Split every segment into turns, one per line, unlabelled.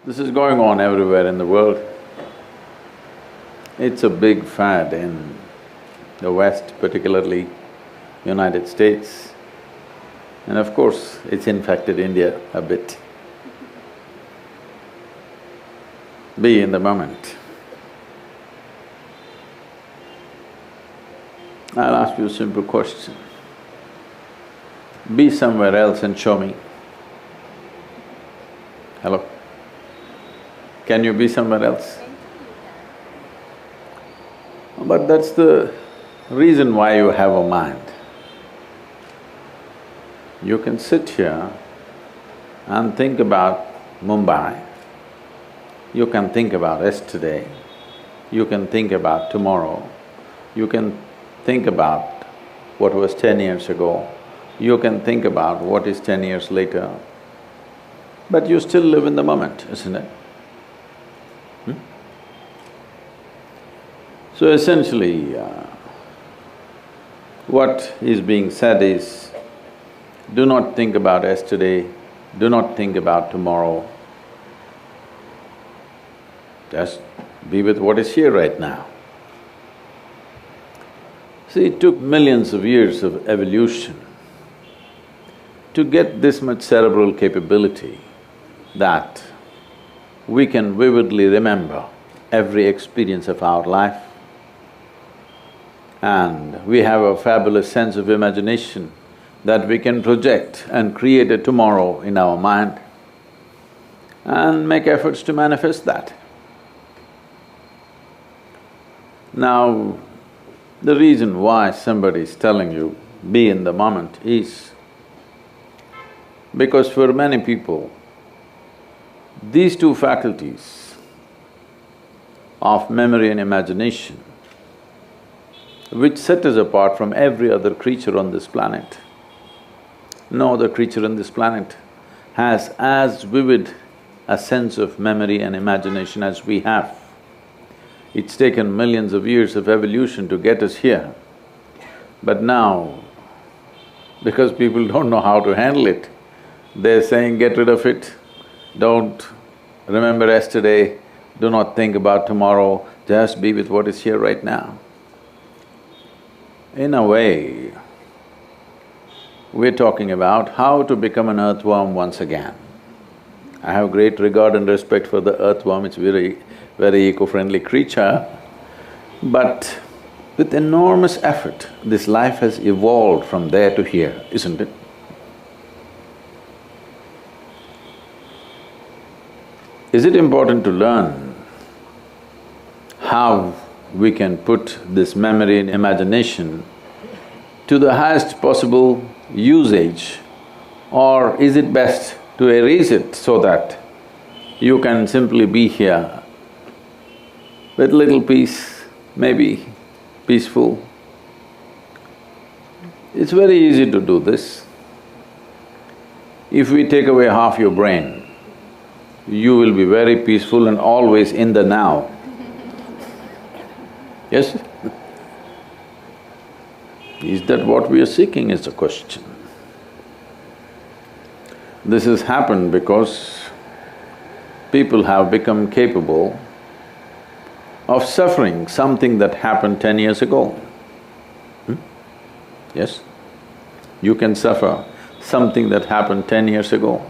This is going on everywhere in the world. It's a big fad in the West, particularly United States. And of course, it's infected India a bit. Be in the moment. I'll ask you a simple question. Be somewhere else and show me. Hello? Can you be somewhere else? But that's the reason why you have a mind. You can sit here and think about Mumbai, you can think about yesterday, you can think about tomorrow, you can think about what was 10 years ago, you can think about what is 10 years later, but you still live in the moment, isn't it? So essentially, what is being said is, do not think about yesterday, do not think about tomorrow, just be with what is here right now. See, it took millions of years of evolution to get this much cerebral capability that we can vividly remember every experience of our life, and we have a fabulous sense of imagination that we can project and create a tomorrow in our mind and make efforts to manifest that. Now, the reason why somebody is telling you, be in the moment is because for many people, these two faculties of memory and imagination, which set us apart from every other creature on this planet. No other creature on this planet has as vivid a sense of memory and imagination as we have. It's taken millions of years of evolution to get us here. But now, because people don't know how to handle it, they're saying, get rid of it, don't remember yesterday, do not think about tomorrow, just be with what is here right now. In a way, we're talking about how to become an earthworm once again. I have great regard and respect for the earthworm, it's very eco-friendly creature, but with enormous effort, this life has evolved from there to here, isn't it? Is it important to learn how we can put this memory and imagination to the highest possible usage, or is it best to erase it so that you can simply be here with little peace, maybe peaceful? It's very easy to do this. If we take away half your brain, you will be very peaceful and always in the now. Yes? Is that what we are seeking is the question. This has happened because people have become capable of suffering something that happened 10 years ago. Yes? You can suffer something that happened 10 years ago,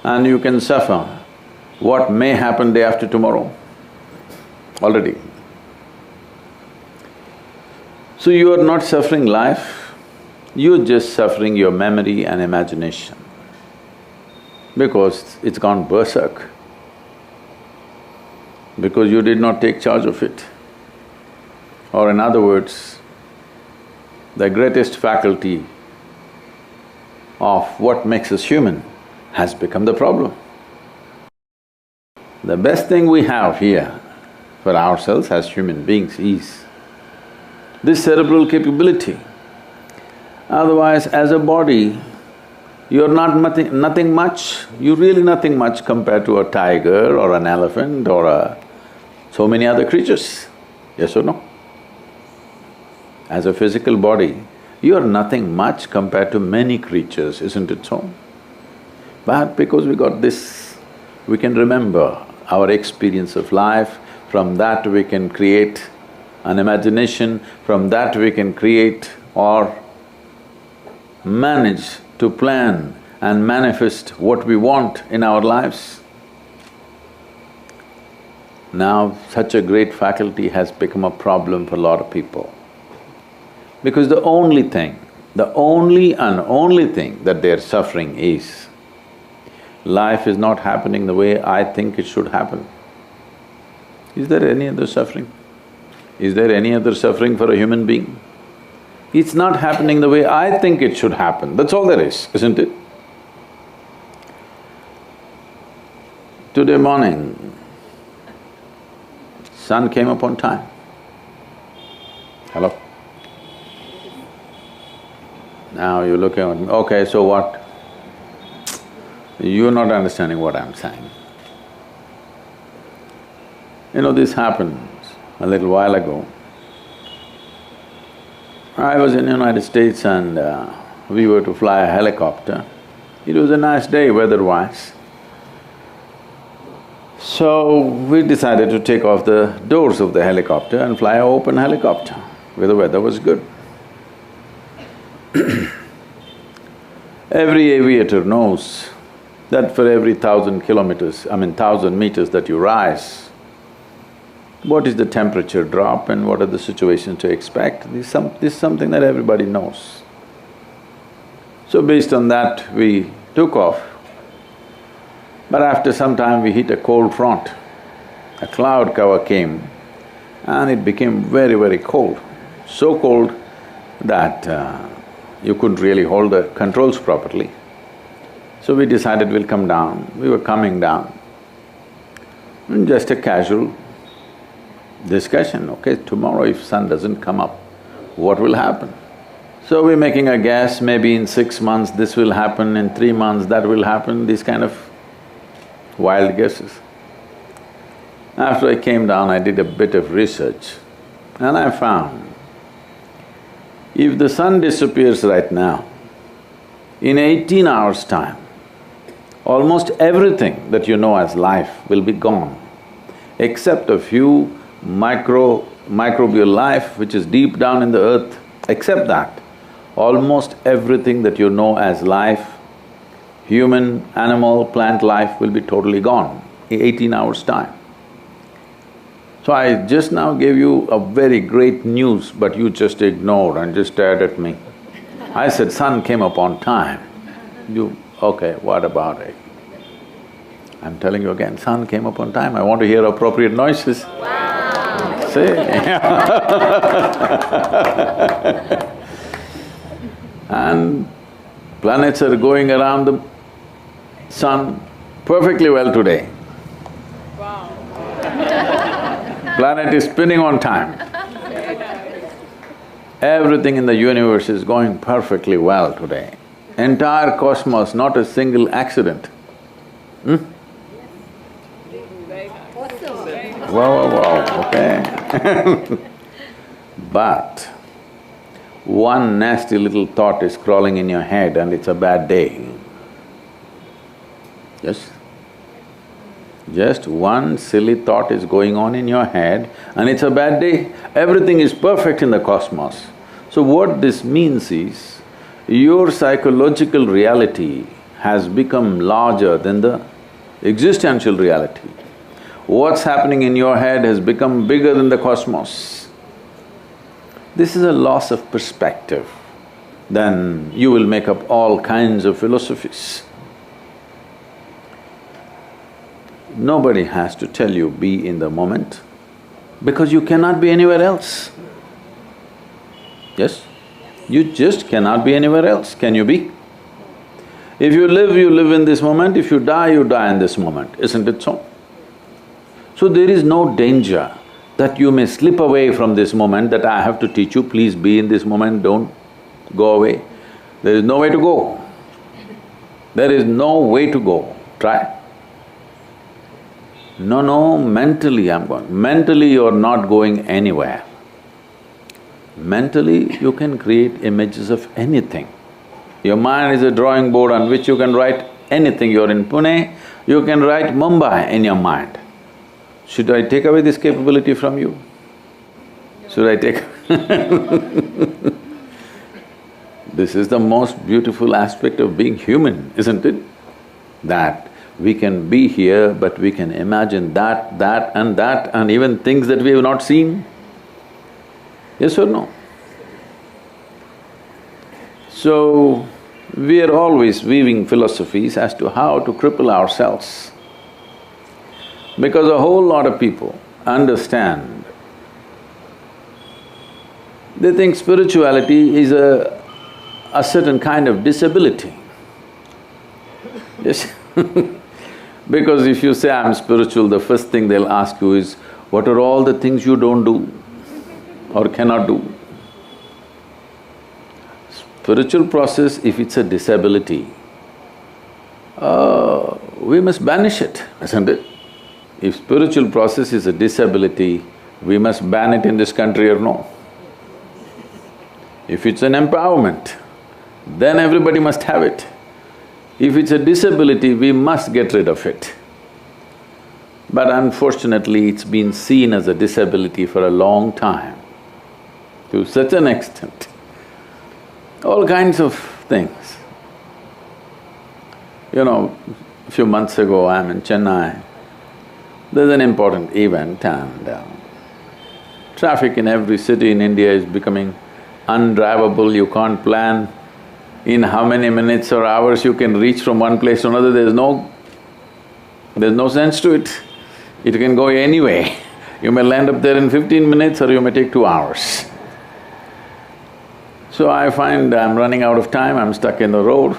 and you can suffer what may happen day after tomorrow already. So you are not suffering life, you're just suffering your memory and imagination because it's gone berserk, because you did not take charge of it. Or in other words, the greatest faculty of what makes us human has become the problem. The best thing we have here for ourselves as human beings is this cerebral capability. Otherwise, as a body, you're nothing much, you're really nothing much compared to a tiger or an elephant or so many other creatures, yes or no? As a physical body, you're nothing much compared to many creatures, isn't it so? But because we got this we can remember our experience of life, from that we can create an imagination, from that we can create or manage to plan and manifest what we want in our lives. Now, such a great faculty has become a problem for a lot of people. Because the only thing that they're suffering is, life is not happening the way I think it should happen. Is there any other suffering? Is there any other suffering for a human being? It's not happening the way I think it should happen, that's all there is, isn't it? Today morning, sun came up on time. Hello? Now you're looking at me, okay, so what? You're not understanding what I'm saying. You know, this happened a little while ago. I was in the United States and we were to fly a helicopter. It was a nice day weather-wise. So we decided to take off the doors of the helicopter and fly an open helicopter, where the weather was good. Every aviator knows that for every 1,000 meters that you rise, what is the temperature drop and what are the situations to expect, this is something that everybody knows. So based on that, we took off. But after some time we hit a cold front. A cloud cover came and it became very, very cold. So cold that you couldn't really hold the controls properly. So we decided we'll come down. We were coming down. And just a casual discussion, okay, tomorrow if sun doesn't come up, what will happen? So we're making a guess, maybe in 6 months this will happen, in 3 months that will happen, these kind of wild guesses. After I came down, I did a bit of research and I found if the sun disappears right now, in 18 hours' time, almost everything that you know as life will be gone, except a few microbial life which is deep down in the earth. Except that, almost everything that you know as life, human, animal, plant life will be totally gone in 18 hours' time. So I just now gave you a very great news, but you just ignored and just stared at me. I said, sun came up on time. You… okay, what about it? I'm telling you again, sun came up on time, I want to hear appropriate noises. Wow. See? And planets are going around the sun perfectly well today.
Wow.
Planet is spinning on time. Everything in the universe is going perfectly well today. Entire cosmos, not a single accident. Wow, okay. But one nasty little thought is crawling in your head and it's a bad day. Yes? Just one silly thought is going on in your head and it's a bad day. Everything is perfect in the cosmos. So what this means is, your psychological reality has become larger than the existential reality. What's happening in your head has become bigger than the cosmos. This is a loss of perspective. Then you will make up all kinds of philosophies. Nobody has to tell you be in the moment, because you cannot be anywhere else. Yes? You just cannot be anywhere else, can you be? If you live in this moment, if you die in this moment, isn't it so? So there is no danger that you may slip away from this moment, that I have to teach you, please be in this moment, don't go away. There is no way to go. There is no way to go. Try. No, mentally I'm going. Mentally you're not going anywhere. Mentally you can create images of anything. Your mind is a drawing board on which you can write anything. You're in Pune, you can write Mumbai in your mind. Should I take away this capability from you? Should I take… This is the most beautiful aspect of being human, isn't it? That we can be here, but we can imagine that, and even things that we have not seen. Yes or no? So, we are always weaving philosophies as to how to cripple ourselves. Because a whole lot of people understand, they think spirituality is a certain kind of disability. Yes. Because if you say, I'm spiritual, the first thing they'll ask you is, what are all the things you don't do or cannot do? Spiritual process, if it's a disability, we must banish it, isn't it? If spiritual process is a disability, we must ban it in this country or no? If it's an empowerment, then everybody must have it. If it's a disability, we must get rid of it. But unfortunately, it's been seen as a disability for a long time, to such an extent. All kinds of things. You know, a few months ago, I'm in Chennai. There's an important event and traffic in every city in India is becoming undrivable. You can't plan in how many minutes or hours you can reach from one place to another. There's no sense to it. It can go anyway. You may land up there in 15 minutes or you may take 2 hours. So I find I'm running out of time, I'm stuck in the road.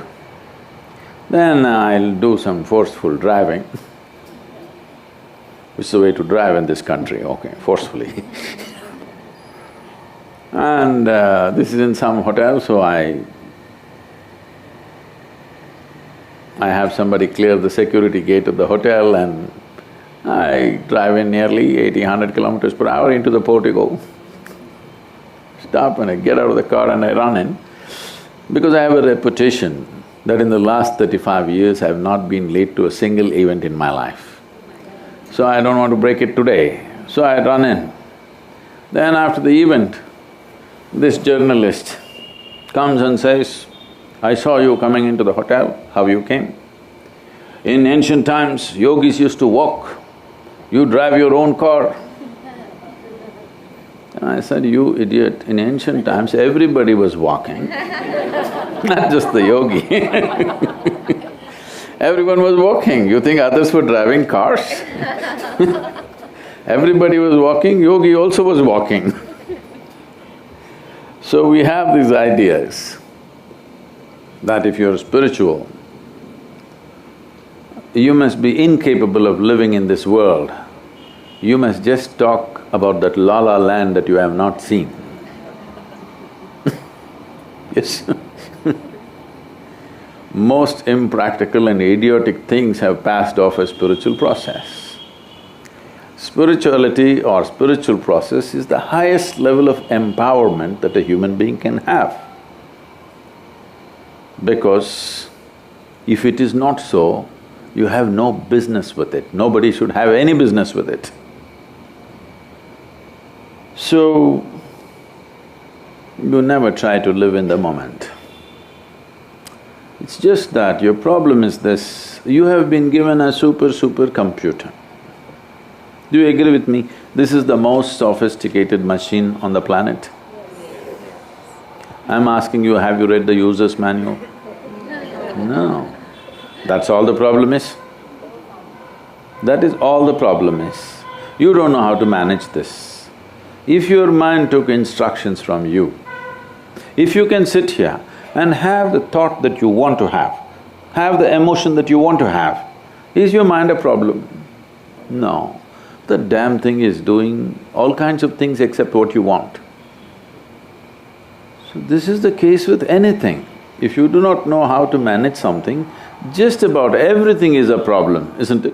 Then I'll do some forceful driving. Which is the way to drive in this country, okay, forcefully. And this is in some hotel, so I have somebody clear the security gate of the hotel and I drive in nearly 80–100 kilometers per hour into the portico. Stop and I get out of the car and I run in. Because I have a reputation that in the last 35 years I have not been late to a single event in my life. So I don't want to break it today, so I run in. Then after the event, this journalist comes and says, I saw you coming into the hotel, how you came? In ancient times, yogis used to walk, you drive your own car. And I said, you idiot, in ancient times everybody was walking, not just the yogi. Everyone was walking, you think others were driving cars? Everybody was walking, yogi also was walking. So we have these ideas that if you're spiritual, you must be incapable of living in this world. You must just talk about that la-la land that you have not seen. Yes. Most impractical and idiotic things have passed off as spiritual process. Spirituality or spiritual process is the highest level of empowerment that a human being can have. Because if it is not so, you have no business with it, nobody should have any business with it. So, you never try to live in the moment. It's just that your problem is this, you have been given a super computer. Do you agree with me? This is the most sophisticated machine on the planet. I'm asking you, have you read the user's manual? No. That's all the problem is. That is all the problem is. You don't know how to manage this. If your mind took instructions from you, if you can sit here and have the thought that you want to have the emotion that you want to have, is your mind a problem? No. The damn thing is doing all kinds of things except what you want. So this is the case with anything. If you do not know how to manage something, just about everything is a problem, isn't it?